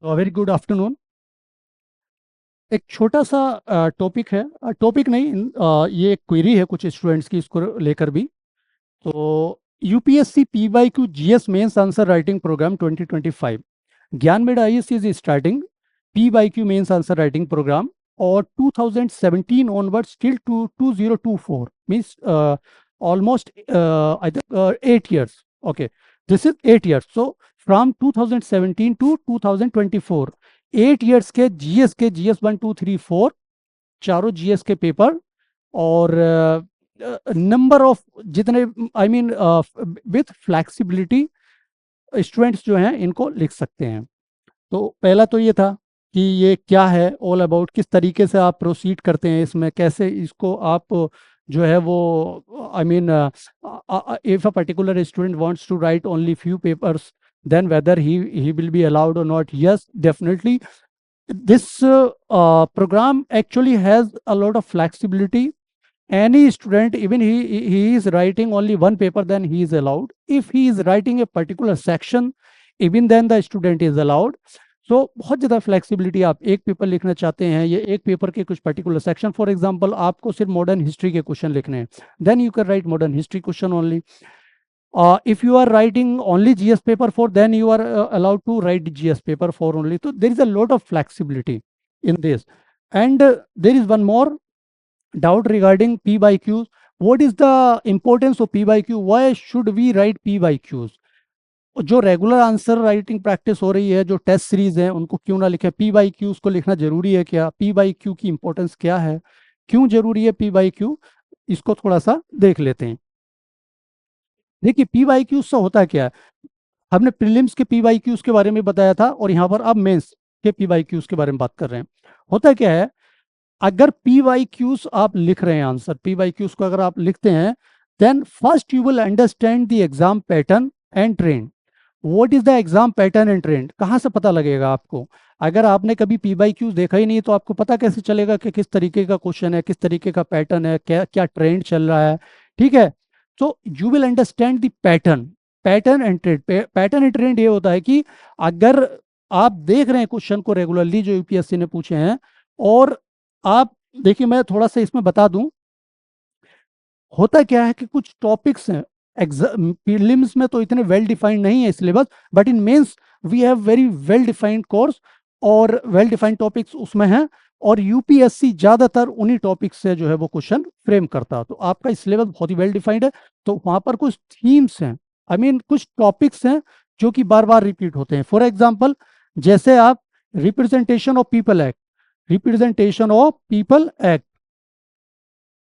Very good afternoon. एक छोटा सा टॉपिक है, टॉपिक नहीं, ये एक क्वेरी है कुछ स्टूडेंट्स की, इसको लेकर भी। तो UPSC P Y Q GS mains answer writing programme 2025 ज्ञान made IAS is starting P Y Q mains answer writing programme, और 2017 onwards till to 2024 means almost I think 8 years. Okay, this is 8 years. So from 2017 to 2024 8 years के GS 1 2 3 4 चारों GS के paper, और number of जितने I mean with flexibility students जो हैं इनको लिख सकते हैं। तो पहला तो ये था कि ये क्या है, ऑल अबाउट किस तरीके से आप प्रोसीड करते हैं इसमें, कैसे इसको आप जो है वो I mean if a particular student wants to write only few papers, then whether he will be allowed or not. Yes, definitely this program actually has a lot of flexibility. Any student, even he is writing only one paper, then he is allowed. If he is writing a particular section, even then the student is allowed. So बहुत ज़्यादा flexibility, आप एक paper लिखना चाहते हैं, ये एक paper के कुछ पर्टिकुलर सेक्शन, फॉर एग्जांपल आपको सिर्फ मॉडर्न हिस्ट्री के क्वेश्चन लिखने हैं, then you can write modern history question only. If you are writing only GS paper 4, then you are allowed to write GS paper 4 only. So there is a lot of flexibility in this. And there is one more doubt regarding P by Qs. What is the importance of P by Q? Why should we write P by Qs? जो regular answer writing practice हो रही है, जो test series है, उनको क्यों ना लिखे? पी बाई क्यू उसको लिखना जरूरी है क्या? पी बाई क्यू की इंपॉर्टेंस क्या है, क्यों जरूरी है पी बाई क्यू, इसको थोड़ा सा देख लेते हैं. देखिए पी वाई क्यू से होता क्या है, हमने प्रीलिम्स के पी वाई क्यूज के बारे में बताया था, और यहाँ पर अब मेंस के पी वाई क्यूज के बारे में बात कर रहे हैं. होता क्या है, अगर पी वाई क्यूज आप लिख रहे हैं, आंसर पी वाई क्यूज को अगर आप लिखते हैं, then first you will understand the exam pattern and trend. What is the exam pattern and trend, कहाँ से पता लगेगा आपको? अगर आपने कभी पी वाई क्यूज देखा ही नहीं तो आपको पता कैसे चलेगा कि किस तरीके का क्वेश्चन है, किस तरीके का पैटर्न है, क्या क्या ट्रेंड चल रहा है? ठीक है, so you will understand the pattern and trend. Pattern and trend ये होता है कि अगर आप देख रहे हैं क्वेश्चन को रेगुलरली जो यूपीएससी ने पूछे हैं, और आप देखिए, मैं थोड़ा सा इसमें बता दूं, होता क्या है कि कुछ टॉपिक्स हैं प्रीलिम्स में तो इतने वेल डिफाइंड नहीं है syllabus, but in mains we have very well defined course और वेल डिफाइंड टॉपिक्स उसमें हैं, और यूपीएससी ज्यादातर उन्हीं टॉपिक्स से जो है वो क्वेश्चन फ्रेम करता है. तो आपका सिलेबस बहुत ही वेल डिफाइंड है, तो वहां पर कुछ थीम्स हैं, आई मीन कुछ टॉपिक्स हैं जो कि बार बार रिपीट होते हैं. फॉर एग्जाम्पल, जैसे आप representation of people act, representation of people act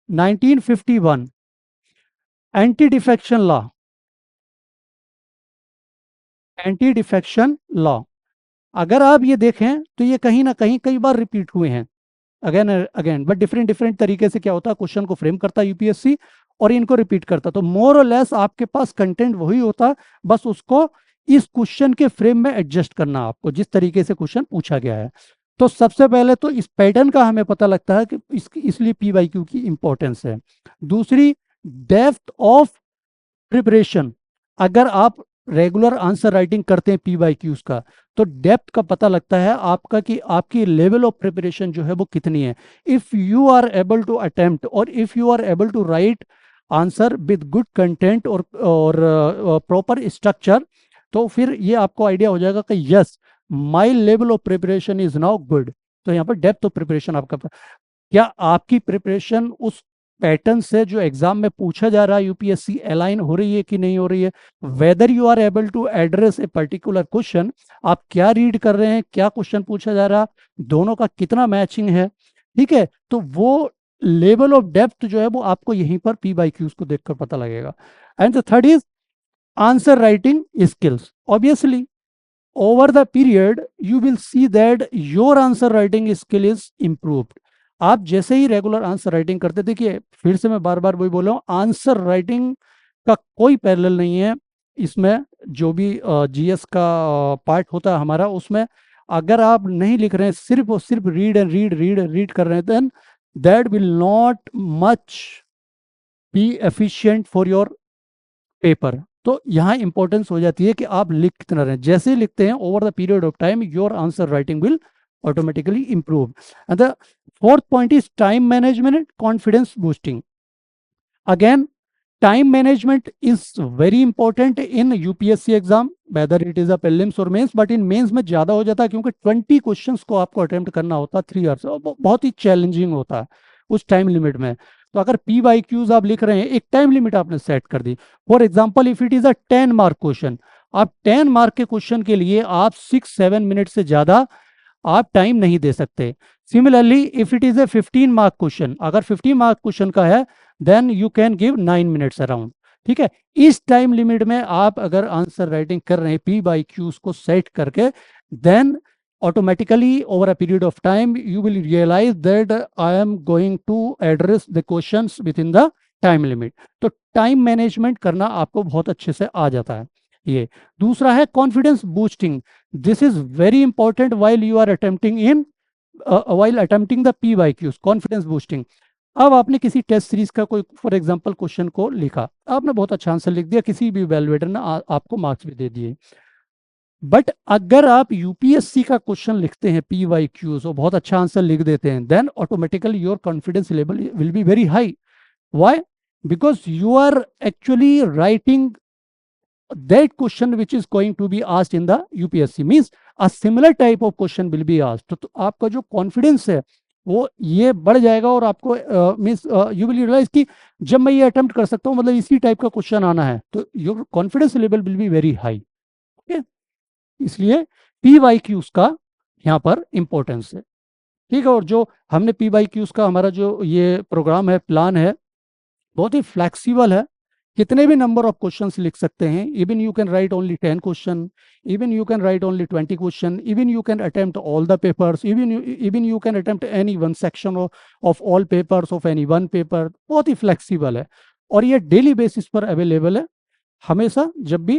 1951, anti defection law, anti defection law, अगर आप ये देखें तो ये कहीं ना कहीं कई बार रिपीट हुए हैं, again again, but different different तरीके से क्या होता है, क्वेश्चन को फ्रेम करता है यूपीएससी और इनको रिपीट करता. तो मोर और लेस आपके पास कंटेंट वही होता, बस उसको इस क्वेश्चन के फ्रेम में एडजस्ट करना आपको, जिस तरीके से क्वेश्चन पूछा गया है. तो सबसे पहले तो इस पैटर्न का हमें पता लगता है कि इसलिए पी वाई क्यू की इंपॉर्टेंस है. दूसरी, डेप्थ ऑफ प्रिपरेशन. अगर आप रेगुलर आंसर राइटिंग करते हैं पी वाई क्यूज का, तो डेप्थ का पता लगता है आपका कि आपकी लेवल ऑफ प्रिपरेशन जो है वो कितनी है. If you are able to attempt और if you are able to write answer with good content और प्रॉपर स्ट्रक्चर, तो फिर ये आपको आइडिया हो जाएगा कि yes, my level of preparation is now good. तो यहाँ पर डेप्थ ऑफ प्रिपरेशन आपका, क्या आपकी प्रिपरेशन उस पैटर्न से जो एग्जाम में पूछा जा रहा है यूपीएससी अलाइन हो रही है कि नहीं हो रही है? Whether you are able to address a particular question, आप क्या रीड कर रहे हैं, क्या क्वेश्चन पूछा जा रहा है, दोनों का कितना मैचिंग है. ठीक है, तो वो लेवल ऑफ डेप्थ जो है वो आपको यहीं पर पी बाई क्यूज को देखकर पता लगेगा. And the third is answer writing skills. Obviously over the period you will see that your answer writing skill is improved. आप जैसे ही रेगुलर आंसर राइटिंग करते, देखिए फिर से मैं बार बार वही बोल रहा हूँ, आंसर राइटिंग का कोई पैरेलल नहीं है इसमें. जो भी जीएस का पार्ट होता है हमारा, उसमें अगर आप नहीं लिख रहे हैं, सिर्फ और सिर्फ रीड एंड रीड कर रहे हैं, then that will not much be efficient for your paper. तो यहाँ इंपॉर्टेंस हो जाती है कि आप लिख कितना रहे हैं। जैसे लिखते हैं over the period of time your answer writing will automatically improve. And the fourth point is time management, confidence boosting. Again, time management is very important in UPSC exam, whether it is a prelims और mains, but in mains में ज़्यादा हो जाता है क्योंकि 20 questions को आपको attempt करना होता है 3 आवर्स, बहुत ही चैलेंजिंग होता है उस टाइम लिमिट में। तो अगर PYQs आप लिख रहे हैं, एक टाइम लिमिट आपने सेट कर दी। For example, if it is a 10 mark question, आप 10 मार्क के क्वेश्चन के लिए आप 6-7 मिनट से ज़्यादा आप टाइम नहीं दे सकते। Similarly, if it is a 15 mark question, अगर 15 मार्क क्वेश्चन का है, then you can give 9 minutes around. ठीक है, इस टाइम लिमिट में आप अगर आंसर राइटिंग कर रहे हैं PYQs को सेट करके, then automatically over a period of time you will realize that I am going to address the questions within the time limit। तो टाइम मैनेजमेंट करना आपको बहुत अच्छे से आ जाता है। ये दूसरा है confidence boosting. This is very important while you are attempting in while attempting the PYQs, confidence boosting. अब आपने किसी टेस्ट सीरीज का कोई फॉर एग्जांपल क्वेश्चन को लिखा, आपने बहुत अच्छा आंसर लिख दिया, किसी भी वैल्यूएटर ने आपको मार्क्स भी दे दिए। बट अगर आप UPSC का क्वेश्चन लिखते हैं PYQs और बहुत अच्छा आंसर लिख देते हैं, then automatically your confidence level will be very high. Why? Because you are actually writing that question which is going to be asked in the UPSC, means a similar type of question will be asked। तो आपका जो confidence है वो ये बढ़ जाएगा और आपको मीन्स यू विल रियलाइज कि जब मैं ये अटेम्प्ट कर सकता हूँ, मतलब इसी टाइप का क्वेश्चन आना है, तो your confidence level will be very high. Okay, इसलिए PYQs का यहाँ पर इंपॉर्टेंस है। ठीक है, और जो हमने PYQs का हमारा जो ये प्रोग्राम है, प्लान है, बहुत ही फ्लेक्सिबल है, कितने भी नंबर ऑफ क्वेश्चंस लिख सकते हैं। Even you can right only 10 question, even you can right only 20 question, even you can attempt all the papers, even you can attempt any one section of all papers of any one paper. बहुत ही flexible है और ये daily basis पर available है, हमेशा जब भी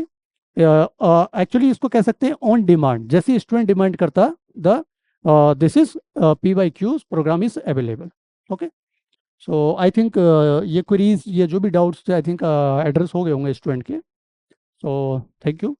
actually इसको कह सकते हैं ऑन डिमांड, जैसे स्टूडेंट डिमांड करता the this is PYQs programme is available. Okay, so I think ये क्वेरीज, ये जो भी डाउट्स थे, आई थिंक एड्रेस हो गए होंगे स्टूडेंट के। So thank you.